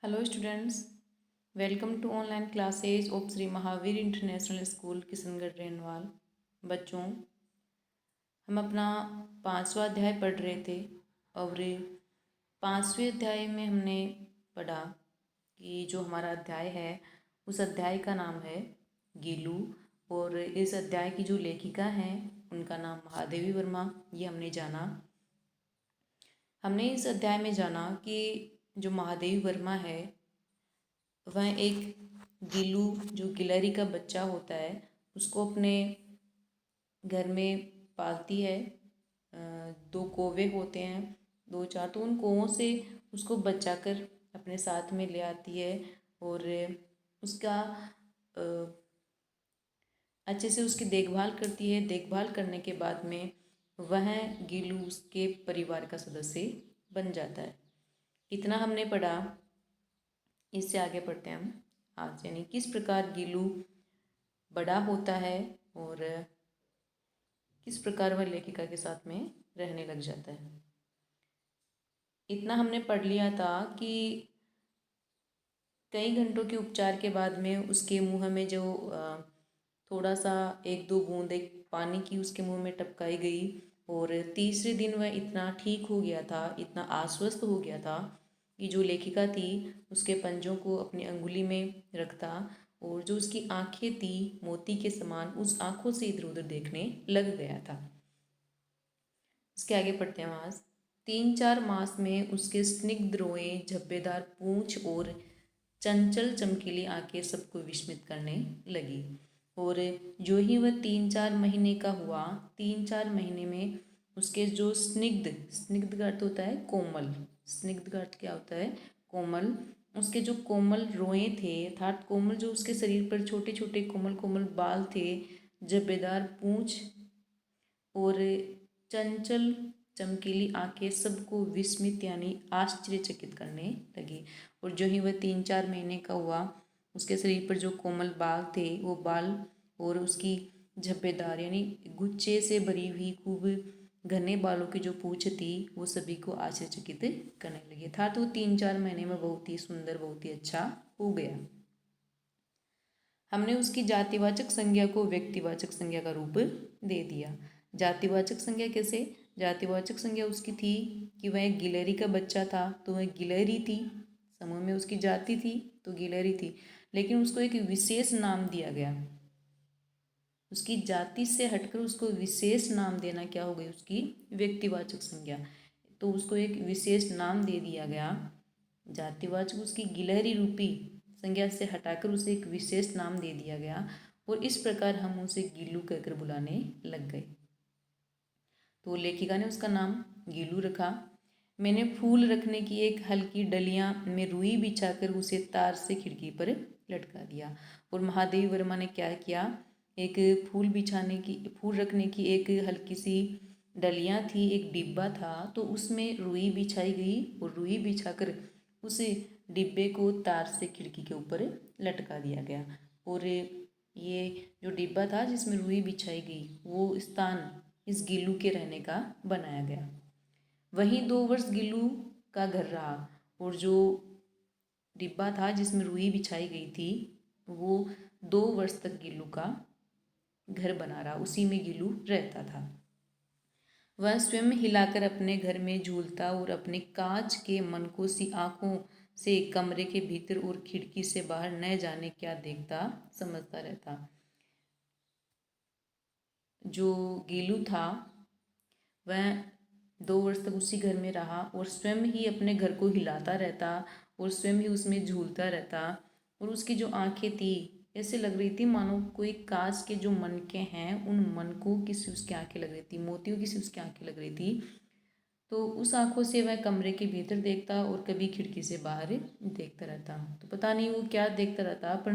Hello students, welcome to online classes of Sri Mahavir International School Kishangarh renewal. बच्चों, हम अपना 5वां अध्याय पढ़ रहे थे और 5वें अध्याय में हमने पढ़ा कि जो हमारा अध्याय है उस अध्याय का नाम है गीलू। और इस अध्याय की जो लेखिका हैं उनका नाम महादेवी वर्मा। ये हमने जाना। हमने इस अध्याय में जाना कि जो महादेवी वर्मा है वह एक गिल्लू जो गिलहरी का बच्चा होता है उसको अपने घर में पालती है। दो कौवे होते हैं, दो चार, तो उन कौवों से उसको बचा कर अपने साथ में ले आती है और उसका अच्छे से उसकी देखभाल करती है। देखभाल करने के बाद में वह गिल्लू उसके परिवार का सदस्य बन जाता है। इतना हमने पढ़ा। इससे आगे पढ़ते हैं हम आज, यानी किस प्रकार गिल्लू बड़ा होता है और किस प्रकार वह लेखिका के साथ में रहने लग जाता है। इतना हमने पढ़ लिया था कि कई घंटों के उपचार के बाद में उसके मुंह में जो थोड़ा सा एक दो बूंदे पानी की उसके मुंह में टपकाई गई और तीसरे दिन वह इतना ठीक हो गया था, इतना आश्वस्त हो गया था कि जो लेखिका थी उसके पंजों को अपनी अंगुली में रखता और जो उसकी आंखें थी मोती के समान, उस आंखों से इधर उधर देखने लग गया था। इसके आगे पढ़ते हैं आज। 3-4 मास में उसके स्निग्ध रोएं, झब्बेदार पूंछ और चंचल चमकीली आंखें सबको विस्मित करने लगी। और जो ही वह 3-4 महीने का हुआ, 3-4 महीने में उसके जो स्निग्ध, स्निग्ध का अर्थ होता है कोमल, स्निग्ध का अर्थ क्या होता है? कोमल। उसके जो कोमल रोए थे अर्थात कोमल जो उसके शरीर पर छोटे छोटे कोमल कोमल बाल थे, झब्बेदार पूंछ और चंचल चमकीली आंखें सबको विस्मित यानी आश्चर्यचकित करने लगी। और जो ही वह 3-4 महीने का हुआ उसके शरीर पर जो कोमल बाल थे वो बाल और उसकी झब्बेदार यानी गुच्छे से भरी हुई खूब घने बालों की जो पूंछ थी वो सभी को आश्चर्यचकित करने लगी था। तो 3-4 महीने में बहुत ही सुंदर, बहुत ही अच्छा हो गया। हमने उसकी जातिवाचक संज्ञा को व्यक्तिवाचक संज्ञा का रूप दे दिया। जातिवाचक संज्ञा कैसे? जातिवाचक संज्ञा उसकी थी कि वह एक गिलहरी का बच्चा था तो वह गिलहरी थी, समूह में उसकी जाति थी तो गिलहरी थी, लेकिन उसको एक विशेष नाम दिया गया। उसकी जाति से हटकर उसको विशेष नाम देना क्या हो गई? उसकी व्यक्तिवाचक संज्ञा। तो उसको एक विशेष नाम दे दिया गया। जातिवाचक उसकी गिलहरी रूपी संज्ञा से हटाकर उसे एक विशेष नाम दे दिया गया और इस प्रकार हम उसे गिल्लू कहकर बुलाने लग गए। तो लेखिका ने उसका नाम गीलू रखा। मैंने फूल रखने की एक हल्की डलियां में रुई बिछाकर उसे तार से खिड़की पर लटका दिया। और महादेवी वर्मा ने क्या किया? एक फूल रखने की एक हल्की सी डलियां थी, एक डिब्बा था, तो उसमें रुई बिछाई गई और रुई बिछाकर उस डिब्बे को तार से खिड़की के ऊपर लटका दिया गया। और ये जो डिब्बा था जिसमें रुई बिछाई गई वो स्थान इस गिल्लू के रहने का बनाया गया। वहीं 2 वर्ष गिल्लू का घर रहा और जो डिब्बा था जिसमें रुई बिछाई गई थी वो 2 वर्ष तक गिल्लू का घर बना रहा, उसी में गिल्लू रहता था। वह स्वयं हिलाकर अपने घर में झूलता और अपने कांच के मनको सी आंखों से कमरे के भीतर और खिड़की से बाहर न जाने क्या देखता समझता रहता। जो गिल्लू था वह 2 वर्ष तक उसी घर में रहा और स्वयं ही अपने घर को हिलाता रहता और स्वयं ही उसमें झूलता रहता। और उसकी जो आंखें थी ऐसे लग रही थी मानो कोई कांच के जो मनके हैं उन मनकों की सी उसकी आंखें लग रही थी, मोतियों की सी उसकी आंखें लग रही थी। तो उस आंखों से वह कमरे के भीतर देखता और कभी खिड़की से बाहर देखता रहता। तो पता नहीं वो क्या देखता रहता, पर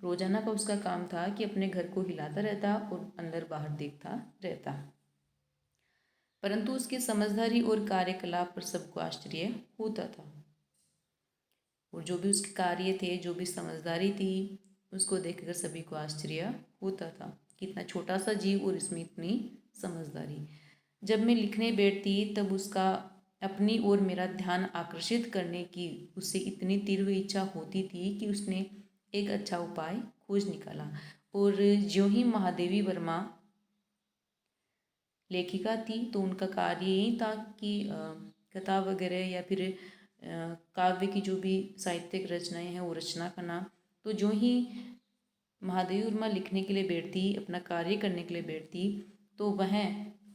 रोजाना का उसका काम था कि अपने घर को हिलाता रहता और अंदर बाहर देखता रहता। परंतु उसकी समझदारी और कार्यकलाप पर सबको आश्चर्य होता था। और जो भी उसके कार्य थे, जो भी समझदारी थी, उसको देखकर सभी को आश्चर्य होता था कि इतना छोटा सा जीव और इसमें इतनी समझदारी। जब मैं लिखने बैठती तब उसका अपनी ओर मेरा ध्यान आकर्षित करने की उसे इतनी तीव्र इच्छा होती थी कि उसने एक अच्छा उपाय खोज निकाला। और ज्यों ही महादेवी वर्मा लेखिका थी तो उनका कार्य यही था कि कथा वगैरह या फिर काव्य की जो भी साहित्यिक रचनाएं हैं वो रचना करना। तो जो ही महादेवी वर्मा लिखने के लिए बैठती, अपना कार्य करने के लिए बैठती, तो वह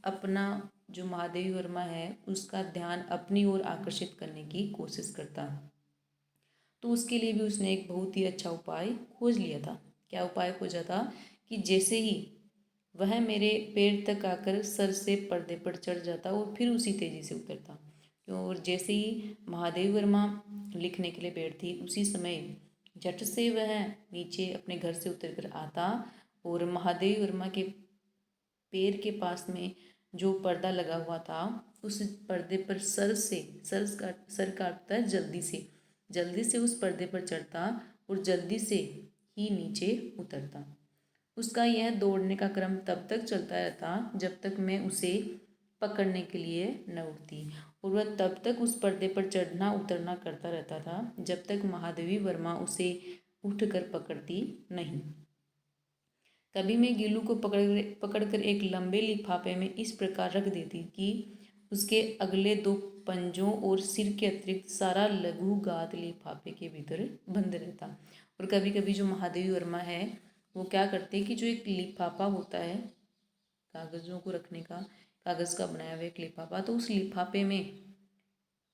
अपना जो महादेवी वर्मा है उसका ध्यान अपनी ओर आकर्षित करने की कोशिश करता। तो उसके लिए भी उसने एक बहुत ही अच्छा उपाय खोज लिया था। क्या उपाय खोजा था कि जैसे ही वह मेरे पैर तक आकर सर से पर्दे पर चढ़ जाता और फिर उसी तेजी से उतरता। और जैसे ही महादेवी वर्मा लिखने के लिए बैठती उसी समय झट से वह नीचे अपने घर से उतर कर आता और महादेवी वर्मा के पैर के पास में जो पर्दा लगा हुआ था उस पर्दे पर सर काटता जल्दी से उस पर्दे पर चढ़ता और जल्दी से ही नीचे उतरता। उसका यह दौड़ने का क्रम तब तक चलता रहता जब तक मैं उसे पकड़ने के लिए न उठती, और वह तब तक उस पर्दे पर चढ़ना उतरना करता रहता था जब तक महादेवी वर्मा उसे उठकर पकड़ती नहीं। कभी मैं गीलू को पकड़कर एक लंबे लिफाफे में इस प्रकार रख देती कि उसके अगले 2 पंजों और सिर के अतिरिक्त सारा लघु गात लिफाफे के भीतर बंद रहता। और कभी कभी जो महादेवी वर्मा है वो क्या करते कि जो एक लिफाफा होता है कागज़ों को रखने का, कागज़ का बनाया हुआ एक लिफाफा, तो उस लिफाफे में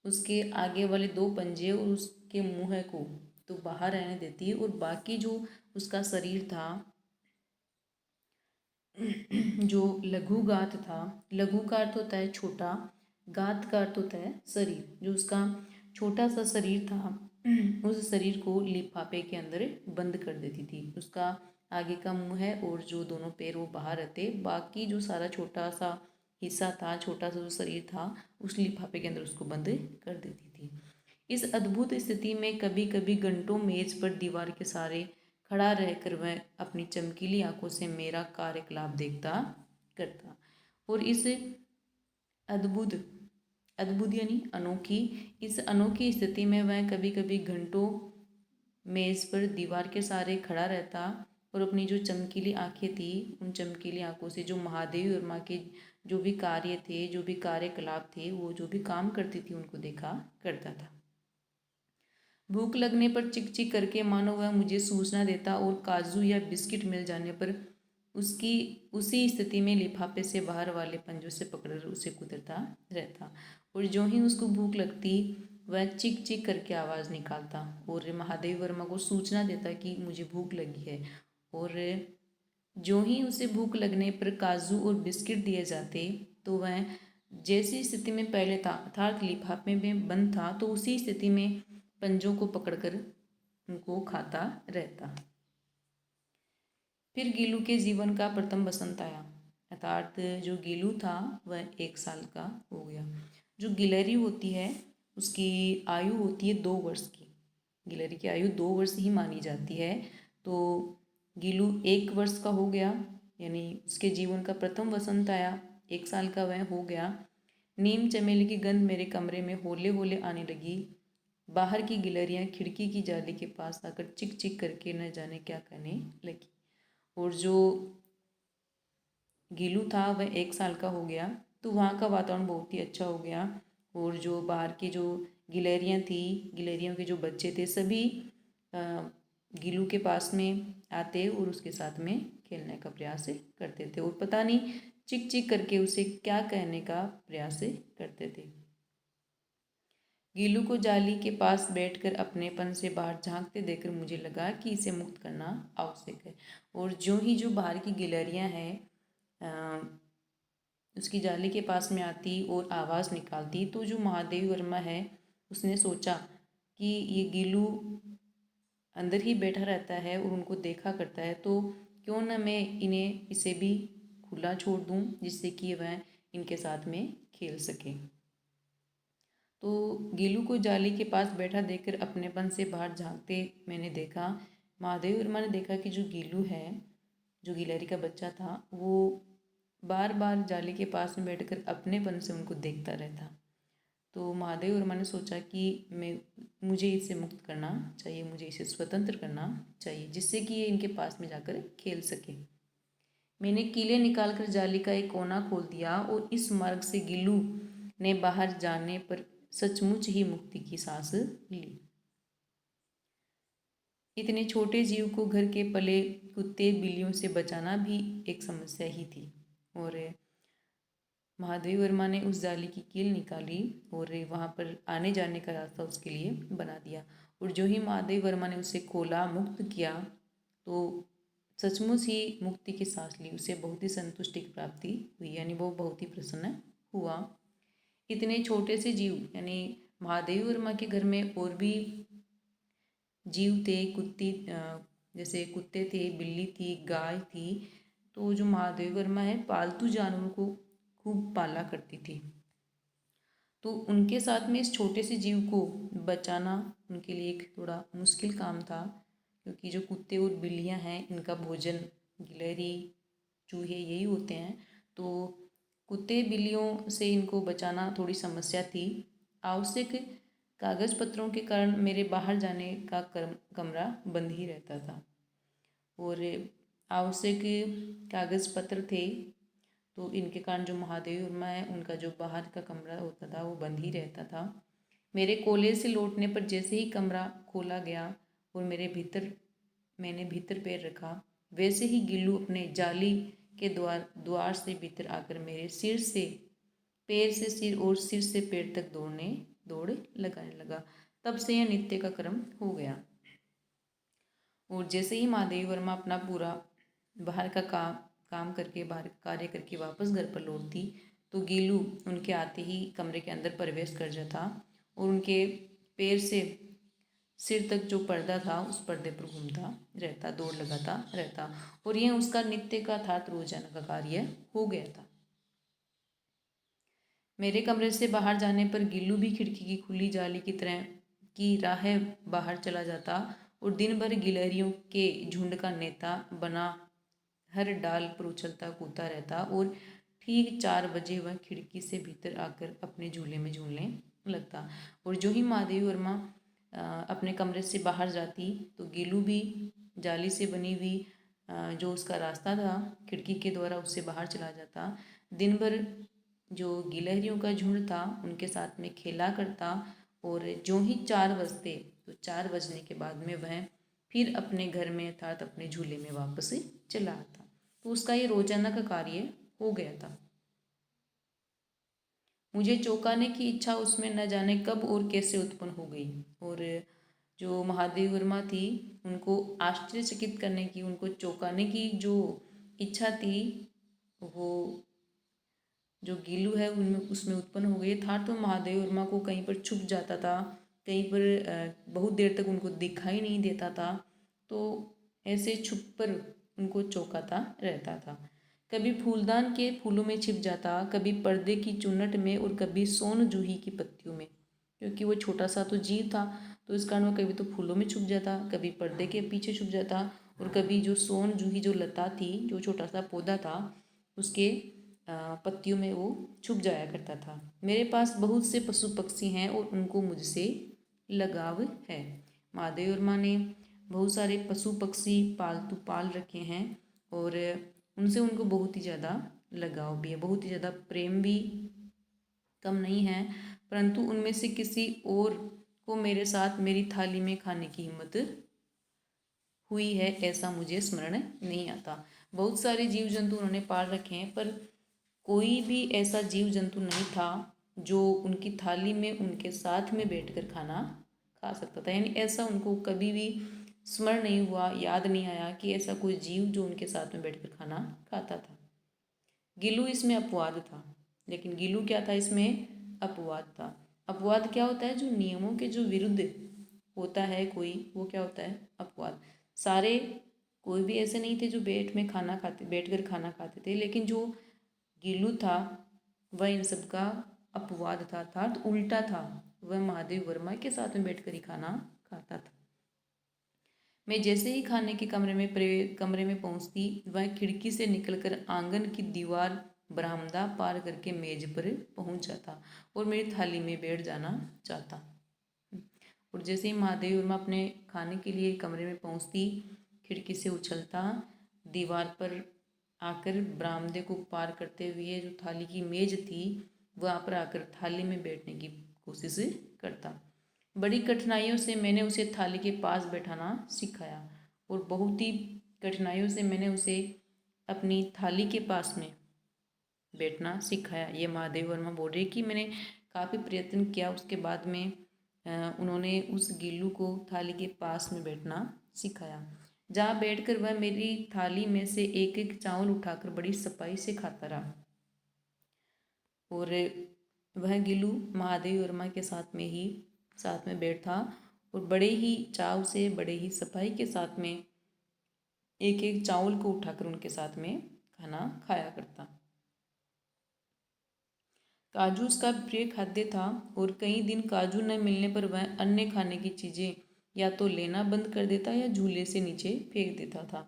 उसके आगे वाले 2 पंजे और उसके मुंह को तो बाहर रहने देती है और बाकी जो उसका शरीर था जो लघु गात था, लघु का अर्थ होता है छोटा, गात का अर्थ होता है शरीर, जो उसका छोटा सा शरीर था उस शरीर को लिफाफे के अंदर बंद कर देती थी। उसका आगे का मुंह है और जो दोनों पैर वो बाहर रहते, बाकी जो सारा छोटा सा हिस्सा था, छोटा सा जो शरीर था उस लिफाफे के अंदर उसको बंद कर देती थी। इस अद्भुत स्थिति में कभी कभी घंटों मेज पर दीवार के सहारे खड़ा रहकर वह अपनी चमकीली आंखों से मेरा कार्यकलाप देखता करता। और इस अद्भुत अद्भुत यानी अनोखी, इस अनोखी स्थिति में वह कभी कभी घंटों मेज पर दीवार के सहारे खड़ा रहता और अपनी जो चमकीली आंखें थी उन चमकीली आंखों से जो महादेवी वर्मा के जो भी कार्य थे, जो भी कार्यकलाप थे, वो जो भी काम करती थी उनको देखा करता था। भूख लगने पर चिक चिक करके मानो वह मुझे सूचना देता और काजू या बिस्किट मिल जाने पर उसकी उसी स्थिति में लिफाफे से बाहर वाले पंजों से पकड़कर उसे कुतरता रहता। और जो ही उसको भूख लगती वह चिक चिक करके आवाज़ निकालता और महादेवी वर्मा को सूचना देता कि मुझे भूख लगी है। और जो ही उसे भूख लगने पर काजू और बिस्किट दिए जाते तो वह जैसी स्थिति में पहले था अर्थात लिफाफे में बंद था तो उसी स्थिति में पंजों को पकड़कर उनको खाता रहता। फिर गीलू के जीवन का प्रथम बसंत आया, अर्थात जो गीलू था वह 1 साल का हो गया। जो गिलहरी होती है उसकी आयु होती है 2 वर्ष की, गिलहरी की आयु 2 वर्ष ही मानी जाती है। तो गीलू 1 वर्ष का हो गया, यानी उसके जीवन का प्रथम वसंत आया, 1 साल का वह हो गया। नीम चमेली की गंध मेरे कमरे में होले होले आने लगी। बाहर की गिलहरियाँ खिड़की की जाली के पास आकर चिक चिक करके न जाने क्या कहने लगी। और जो गीलू था वह 1 साल का हो गया तो वहाँ का वातावरण बहुत ही अच्छा हो गया। और जो बाहर की जो गिलहरियाँ थी, गिलहरियों के जो बच्चे थे सभी गीलू के पास में आते और उसके साथ में खेलने का प्रयास करते थे और पता नहीं चिक चिक करके उसे क्या कहने का प्रयास करते थे। गीलू को जाली के पास बैठकर अपनेपन से बाहर झांकते देखकर मुझे लगा कि इसे मुक्त करना आवश्यक है। और जो ही जो बाहर की गिलहरियाँ हैं उसकी जाली के पास में आती और आवाज़ निकालती तो जो महादेवी वर्मा है उसने सोचा कि ये गीलू अंदर ही बैठा रहता है और उनको देखा करता है, तो क्यों ना मैं इसे भी खुला छोड़ दूँ जिससे कि वह इनके साथ में खेल सके। तो गीलू को जाली के पास बैठा देखकर अपनेपन से बाहर झांकते मैंने देखा, महादेवी वर्मा ने देखा कि जो गीलू है, जो गिलहरी का बच्चा था, वो बार बार जाली के पास में बैठकर अपनेपन से उनको देखता रहता। तो महादेवी वर्मा ने सोचा कि मुझे इसे मुक्त करना चाहिए, मुझे इसे स्वतंत्र करना चाहिए, जिससे कि ये इनके पास में जाकर खेल सके। मैंने कीले निकालकर जाली का एक कोना खोल दिया और इस मार्ग से गिल्लू ने बाहर जाने पर सचमुच ही मुक्ति की सांस ली। इतने छोटे जीव को घर के पले कुत्ते बिल्लियों से बचाना भी एक समस्या ही थी, और महादेवी वर्मा ने उस जाली की कील निकाली और वहाँ पर आने जाने का रास्ता उसके लिए बना दिया। और जो ही महादेवी वर्मा ने उसे खोला, मुक्त किया, तो सचमुच ही मुक्ति की सांस ली। उसे बहुत ही संतुष्टि की प्राप्ति हुई, यानी वो बहुत ही प्रसन्न हुआ। इतने छोटे से जीव, यानी महादेवी वर्मा के घर में और भी जीव थे, जैसे कुत्ते थे, बिल्ली थी, गाय थी। तो जो महादेवी वर्मा है पालतू जानवरों को खूब पाला करती थी, तो उनके साथ में इस छोटे से जीव को बचाना उनके लिए एक थोड़ा मुश्किल काम था, क्योंकि जो कुत्ते और बिल्लियां हैं इनका भोजन गिलहरी चूहे यही होते हैं। तो कुत्ते बिल्लियों से इनको बचाना थोड़ी समस्या थी। आवश्यक कागज पत्रों के कारण मेरे बाहर जाने का कमरा बंद ही रहता था, और आवश्यक कागज पत्र थे, तो इनके कारण जो महादेवी वर्मा है उनका जो बाहर का कमरा होता था वो बंद ही रहता था। मेरे कॉलेज से लौटने पर जैसे ही कमरा खोला गया और मैंने भीतर पैर रखा, वैसे ही गिल्लू अपने जाली के द्वार से भीतर आकर मेरे पैर से सिर और सिर से पैर तक दौड़ लगाने लगा। तब से यह नित्य का क्रम हो गया। और जैसे ही महादेवी वर्मा अपना पूरा बाहर का काम करके, बाहर कार्य करके वापस घर पर लौटती, तो गिल्लू उनके आते ही कमरे के अंदर प्रवेश कर जाता और उनके पैर से सिर तक जो पर्दा था उस पर्दे पर घूमता रहता, दौड़ लगाता रहता, और यह उसका नित्य का था, रोजाना का कार्य हो गया था। मेरे कमरे से बाहर जाने पर गिल्लू भी खिड़की की खुली जाली की तरह की राह बाहर चला जाता और दिन भर गिलहरियों के झुंड का नेता बना हर डाल पर उछलता कूदता रहता, और ठीक 4 बजे वह खिड़की से भीतर आकर अपने झूले में झूलने लगता। और जो ही महादेवी वर्मा अपने कमरे से बाहर जाती, तो गिल्लू भी जाली से बनी हुई जो उसका रास्ता था खिड़की के द्वारा उससे बाहर चला जाता। दिन भर जो गिलहरियों का झुंड था उनके साथ में खेला करता, और जो ही 4 बजते, तो 4 बजने के बाद में वह फिर अपने घर में अर्थात अपने झूले में वापस चला आता। तो उसका ये रोजाना का कार्य हो गया था। मुझे चौंकाने की इच्छा उसमें न जाने कब और कैसे उत्पन्न हो गई, और जो महादेवी वर्मा थी उनको आश्चर्यचकित करने की, उनको चौंकाने की जो इच्छा थी, वो जो गिल्लू है उनमें उसमें उत्पन्न हो गई था। तो महादेवी वर्मा को कहीं पर छुप जाता था, कहीं पर बहुत देर तक उनको दिखाई नहीं देता था, तो ऐसे छुप पर उनको चौंकाता रहता था। कभी फूलदान के फूलों में छिप जाता, कभी पर्दे की चुन्नट में, और कभी सोन जूही की पत्तियों में, क्योंकि वो छोटा सा तो जीव था, तो इस कारण वो कभी तो फूलों में छुप जाता, कभी पर्दे के पीछे छुप जाता, और कभी जो सोन जूही जो लता थी, जो छोटा सा पौधा था, उसके पत्तियों में वो छुप जाया करता था। मेरे पास बहुत से पशु पक्षी हैं और उनको मुझसे लगाव है। महादेवी वर्मा ने बहुत सारे पशु पक्षी पालतू पाल रखे हैं, और उनसे उनको बहुत ही ज़्यादा लगाव भी है, बहुत ही ज़्यादा प्रेम भी कम नहीं है। परंतु उनमें से किसी और को मेरे साथ मेरी थाली में खाने की हिम्मत हुई है ऐसा मुझे स्मरण नहीं आता। बहुत सारे जीव जंतु उन्होंने पाल रखे हैं, पर कोई भी ऐसा जीव जंतु नहीं था जो उनकी थाली में उनके साथ में बैठकर खाना खा सकता था। यानी ऐसा उनको कभी भी स्मरण नहीं हुआ, याद नहीं आया कि ऐसा कोई जीव जो उनके साथ में बैठकर खाना खाता था। गिल्लू इसमें अपवाद था, लेकिन गिल्लू क्या था, इसमें अपवाद था। अपवाद क्या होता है, जो नियमों के जो विरुद्ध होता है कोई, वो क्या होता है, अपवाद। सारे कोई भी ऐसे नहीं थे जो बैठकर खाना खाते थे, लेकिन जो गिल्लू था वह इन सब का अपवाद था, अर्थात उल्टा था। वह महादेवी वर्मा के साथ में बैठकर ही खाना खाता था। मैं जैसे ही खाने के कमरे में पहुंचती, वह खिड़की से निकलकर आंगन की दीवार बरामदा पार करके मेज पर पहुंच जाता और मेरी थाली में बैठ जाना चाहता। और जैसे ही महादेवी वर्मा अपने खाने के लिए कमरे में पहुंचती, खिड़की से उछलता, दीवार पर आकर बरामदे को पार करते हुए जो थाली की मेज थी वहाँ पर आकर थाली में बैठने की कोशिश करता। बड़ी कठिनाइयों से मैंने उसे थाली के पास बैठाना सिखाया और बहुत ही कठिनाइयों से मैंने उसे अपनी थाली के पास में बैठना सिखाया। ये महादेव वर्मा बोल रही कि मैंने काफ़ी प्रयत्न किया, उसके बाद में उन्होंने उस गिल्लू को थाली के पास में बैठना सिखाया, जहाँ बैठकर वह मेरी थाली में से एक एक चावल उठाकर बड़ी सफाई से खाता रहा। और वह गिल्लू महादेवी वर्मा के साथ में बैठा और बड़े ही चाव से, बड़े ही सफाई के साथ में एक एक चावल को उठाकर उनके साथ में खाना खाया करता। काजू उसका प्रिय खाद्य था और कई दिन काजू न मिलने पर वह अन्य खाने की चीज़ें या तो लेना बंद कर देता या झूले से नीचे फेंक देता था।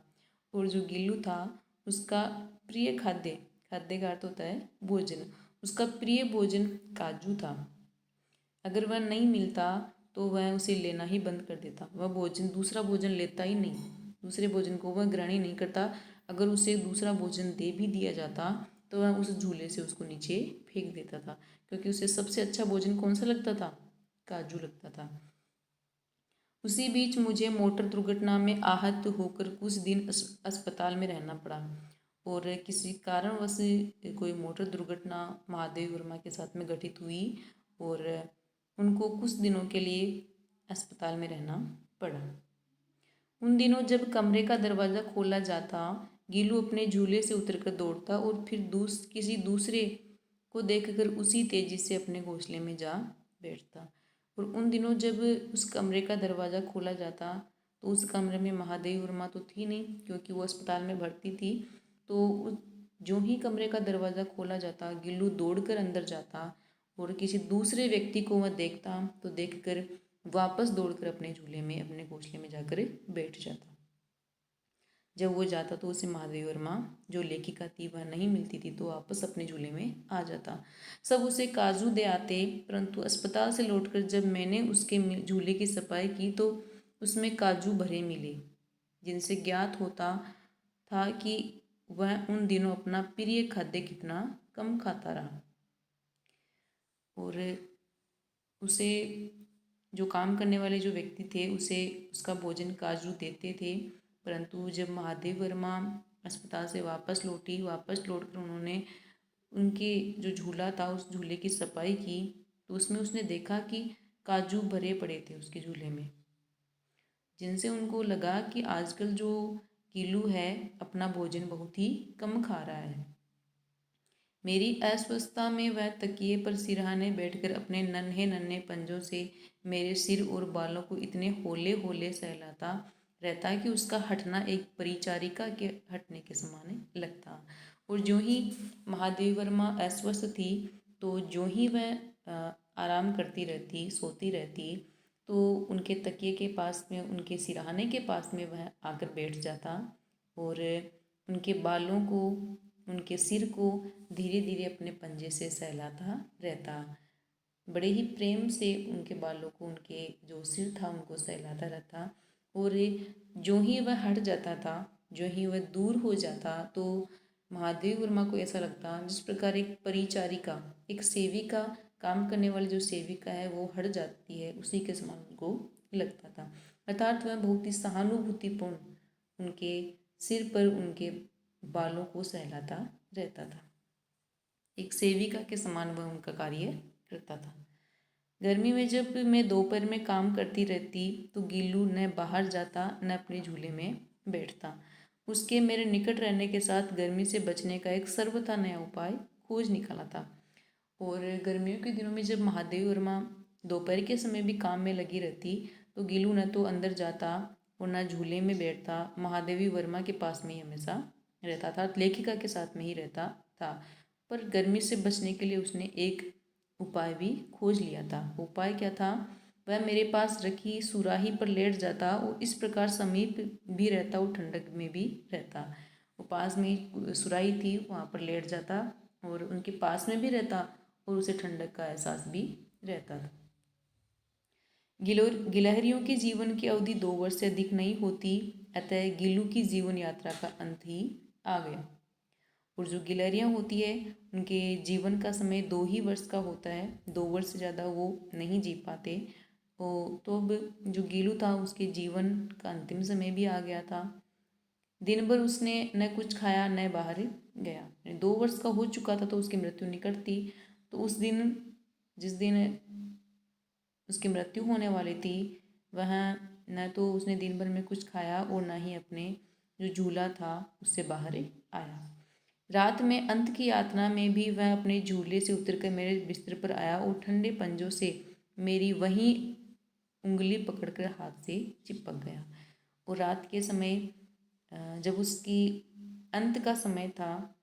और जो गिल्लू था उसका प्रिय खाद्य, खाद्य का अर्थ होता है भोजन, उसका प्रिय भोजन काजू था। अगर वह नहीं मिलता तो वह उसे लेना ही बंद कर देता। वह दूसरा भोजन लेता ही नहीं, दूसरे भोजन को वह ग्रहण ही नहीं करता। अगर उसे दूसरा भोजन दे भी दिया जाता तो वह उस झूले से उसको नीचे फेंक देता था, क्योंकि उसे सबसे अच्छा भोजन कौन सा लगता था? काजू लगता था। उसी बीच मुझे मोटर दुर्घटना में आहत होकर कुछ दिन अस्पताल में रहना पड़ा। और किसी कारणवश कोई मोटर दुर्घटना महादेवी वर्मा के साथ में घटित हुई और उनको कुछ दिनों के लिए अस्पताल में रहना पड़ा। उन दिनों जब कमरे का दरवाज़ा खोला जाता, गीलू अपने झूले से उतरकर दौड़ता और फिर किसी दूसरे को देखकर उसी तेजी से अपने घोंसले में जा बैठता। और उन दिनों जब उस कमरे का दरवाज़ा खोला जाता तो उस कमरे में महादेवी वर्मा तो थी नहीं, क्योंकि वो अस्पताल में भर्ती थी। तो जो ही कमरे का दरवाज़ा खोला जाता, गिल्लू दौड़कर अंदर जाता और किसी दूसरे व्यक्ति को वह देखता तो देखकर वापस दौड़कर अपने झूले में, अपने घोंसले में जाकर बैठ जाता। जब वो जाता तो उसे महादेवी वर्मा जो लेखिका थी वह नहीं मिलती थी, तो वापस अपने झूले में आ जाता। सब उसे काजू दे आते, परंतु अस्पताल से लौटकर जब मैंने उसके झूले की सफाई की तो उसमें काजू भरे मिले, जिनसे ज्ञात होता था कि वह उन दिनों अपना प्रिय खाद्य कितना कम खाता रहा। और उसे जो काम करने वाले जो व्यक्ति थे उसे उसका भोजन काजू देते थे, परंतु जब महादेव वर्मा अस्पताल से वापस लौटकर उन्होंने उनके जो झूला था उस झूले की सफाई की तो उसमें उसने देखा कि काजू भरे पड़े थे उसके झूले में, जिनसे उनको लगा कि आजकल जो गिल्लू है अपना भोजन बहुत ही कम खा रहा है। मेरी अस्वस्थता में वह तकिए पर सिरहाने बैठकर अपने नन्हे नन्हे पंजों से मेरे सिर और बालों को इतने होले होले सहलाता रहता कि उसका हटना एक परिचारिका के हटने के समान लगता। और जो ही महादेवी वर्मा अस्वस्थ थी तो जो ही वह आराम करती रहती, सोती रहती, तो उनके तकिए के पास में, उनके सिरहाने के पास में वह आकर बैठ जाता और उनके बालों को, उनके सिर को धीरे धीरे अपने पंजे से सहलाता रहता। बड़े ही प्रेम से उनके बालों को, उनके जो सिर था उनको सहलाता रहता। और जो ही वह हट जाता था, जो ही वह दूर हो जाता तो महादेवी वर्मा को ऐसा लगता जिस प्रकार एक परिचारिका, एक सेविका, काम करने वाली जो सेविका है वो हट जाती है, उसी के समान उनको लगता था। अर्थात वह बहुत ही सहानुभूतिपूर्ण उनके सिर पर, उनके बालों को सहलाता रहता था। एक सेविका के समान वह उनका कार्य करता था। गर्मी में जब मैं दोपहर में काम करती रहती तो गिल्लू न बाहर जाता न अपने झूले में बैठता। उसके मेरे निकट रहने के साथ गर्मी से बचने का एक सर्वथा नया उपाय खोज निकाला था। और गर्मियों के दिनों में जब महादेवी वर्मा दोपहर के समय भी काम में लगी रहती तो गिल्लू न तो अंदर जाता और न झूले में बैठता, महादेवी वर्मा के पास में ही हमेशा रहता था, लेखिका के साथ में ही रहता था। पर गर्मी से बचने के लिए उसने एक उपाय भी खोज लिया था। उपाय क्या था? वह मेरे पास रखी सुराही पर लेट जाता और इस प्रकार समीप भी रहता और ठंडक में भी रहता। वो पास में सुराही थी, वहाँ पर लेट जाता और उनके पास में भी रहता और उसे ठंडक का एहसास भी रहता था। गिलहरियों के जीवन की अवधि 2 वर्ष से अधिक नहीं होती, अतः गिल्लू की जीवन यात्रा का अंत ही आ गया। और जो गिलहरियाँ होती है उनके जीवन का समय 2 ही वर्ष का होता है, 2 वर्ष से ज़्यादा वो नहीं जी पाते। तो अब जो गिल्लू था उसके जीवन का अंतिम समय भी आ गया था। दिन भर उसने न कुछ खाया न बाहर गया। 2 वर्ष का हो चुका था तो उसकी मृत्यु निकट थी। तो उस दिन, जिस दिन उसकी मृत्यु होने वाली थी, वह न तो उसने दिन भर में कुछ खाया और न ही अपने जो झूला था उससे बाहर आया। रात में अंत की यातना में भी वह अपने झूले से उतरकर मेरे बिस्तर पर आया और ठंडे पंजों से मेरी वही उंगली पकड़कर हाथ से चिपक गया। और रात के समय जब उसकी अंत का समय था,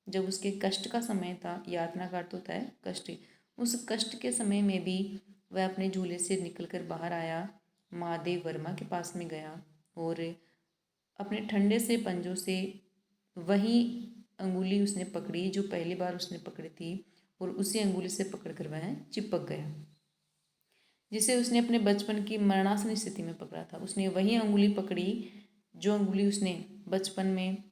जब उसके कष्ट का समय था, यातना का अर्थ होता है कष्ट, उस कष्ट के समय में भी वह अपने झूले से निकलकर बाहर आया, महादेव वर्मा के पास में गया और अपने ठंडे से पंजों से वही अंगुली उसने पकड़ी जो पहली बार उसने पकड़ी थी, और उसी अंगुली से पकड़कर वह चिपक गया, जिसे उसने अपने बचपन की मरणासन स्थिति में पकड़ा था। उसने वही अंगुली पकड़ी जो अंगुली उसने बचपन में,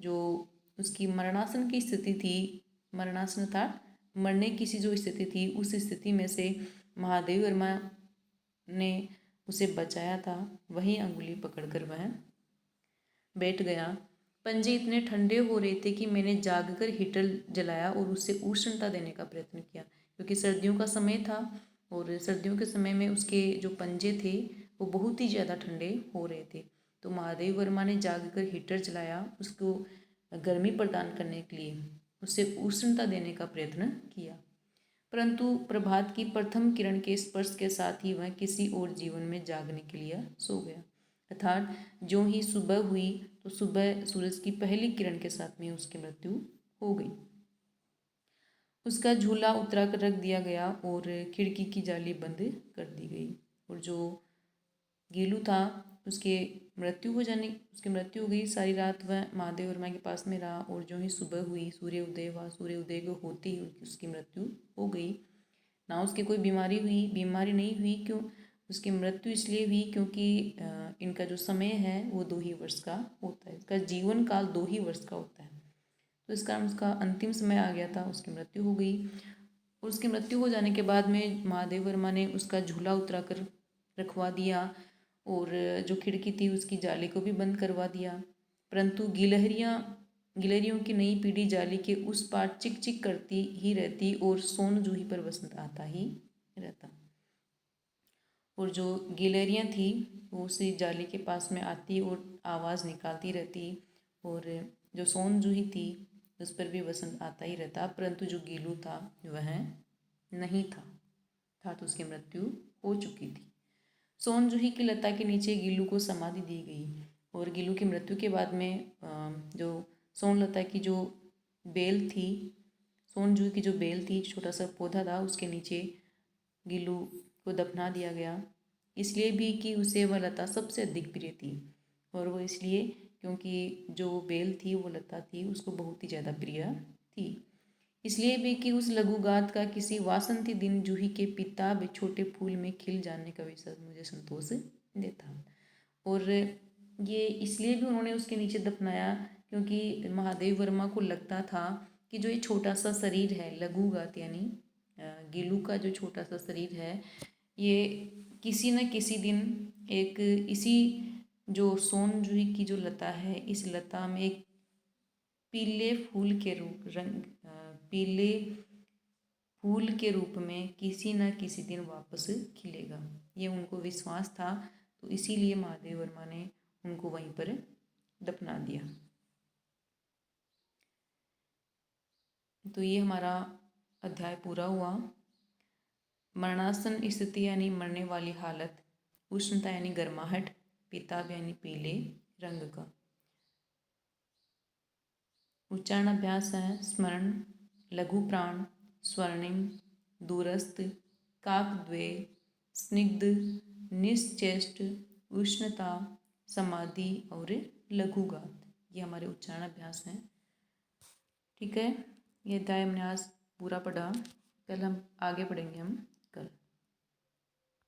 जो उसकी मरणासन की स्थिति थी, मरणासन था मरने की सी जो स्थिति थी, उस स्थिति में से महादेव वर्मा ने उसे बचाया था। वही अंगुली पकड़कर वह बैठ गया। पंजे इतने ठंडे हो रहे थे कि मैंने जागकर हीटर जलाया और उससे उष्णता देने का प्रयत्न किया, क्योंकि सर्दियों का समय था और सर्दियों के समय में उसके जो पंजे थे वो बहुत ही ज़्यादा ठंडे हो रहे थे। तो महादेव वर्मा ने जागकर हीटर जलाया, उसको गर्मी प्रदान करने के लिए उससे उष्णता देने का प्रयत्न किया, परंतु प्रभात की प्रथम किरण के स्पर्श के साथ ही वह किसी और जीवन में जागने के लिए सो गया। अर्थात जो ही सुबह हुई तो सुबह सूरज की पहली किरण के साथ में उसकी मृत्यु हो गई। उसका झूला उतरा कर रख दिया गया और खिड़की की जाली बंद कर दी गई। और जो गीलू था उसकी मृत्यु हो गई। सारी रात वह महादेव वर्मा के पास में रहा और जो ही सुबह हुई, सूर्य उदय हुआ, सूर्य उदय को होते ही उसकी मृत्यु हो गई। ना उसकी कोई बीमारी नहीं हुई। क्यों? उसकी मृत्यु इसलिए हुई क्योंकि इनका जो समय है वो 2 ही वर्ष का होता है, इसका जीवन काल 2 ही वर्ष का होता है। तो इस कारण उसका अंतिम समय आ गया था, उसकी मृत्यु हो गई। और उसकी मृत्यु हो जाने के बाद में महादेव वर्मा ने उसका झूला उतरा कर रखवा दिया और जो खिड़की थी उसकी जाली को भी बंद करवा दिया। परंतु गिलहरियों की नई पीढ़ी जाली के उस पार चिक चिक करती ही रहती और सोन जूही पर वसंत आता ही रहता। और जो गिलहरियाँ थी वो उसी जाली के पास में आती और आवाज़ निकालती रहती, और जो सोन जूही थी उस पर भी वसंत आता ही रहता। परंतु जो गीलू था वह नहीं था तो उसकी मृत्यु हो चुकी थी। सोन जूही की लता के नीचे गीलू को समाधि दी गई और गीलू की मृत्यु के बाद में जो सोन लता की जो बेल थी, सोन जूही की जो बेल थी, छोटा सा पौधा था, उसके नीचे गीलू को दफना दिया गया। इसलिए भी कि उसे वह लता सबसे अधिक प्रिय थी, और वो इसलिए क्योंकि जो बेल थी वो लता थी उसको बहुत ही ज़्यादा प्रिय थी। इसलिए भी कि उस लघुगात का किसी वासंती दिन जूही के पिता व छोटे फूल में खिल जाने का विषय मुझे संतोष देता। और ये इसलिए भी उन्होंने उसके नीचे दफनाया क्योंकि महादेव वर्मा को लगता था कि जो ये छोटा सा शरीर है, लघुगात यानी गीलू का जो छोटा सा शरीर है, ये किसी न किसी दिन एक इसी जो सोन जूही की जो लता है, इस लता में एक पीले फूल के रूप में किसी न किसी दिन वापस खिलेगा। ये उनको विश्वास था, तो इसीलिए महादेव वर्मा ने उनको वहीं पर दफना दिया। तो ये हमारा अध्याय पूरा हुआ। मरणासन स्थिति यानी मरने वाली हालत, उष्णता यानी गर्माहट, पीताभ यानी पीले रंग का। उच्चारण अभ्यास है स्मरण, लघु प्राण, स्वर्णिम, दूरस्थ, काकद्वय, स्निग्ध, निश्चेष्ट, उष्णता, समाधि और लघुगात। ये हमारे उच्चारण अभ्यास हैं। ठीक है। ये अध्याय हमने आज पूरा पढ़ा। कल हम आगे पढ़ेंगे हम।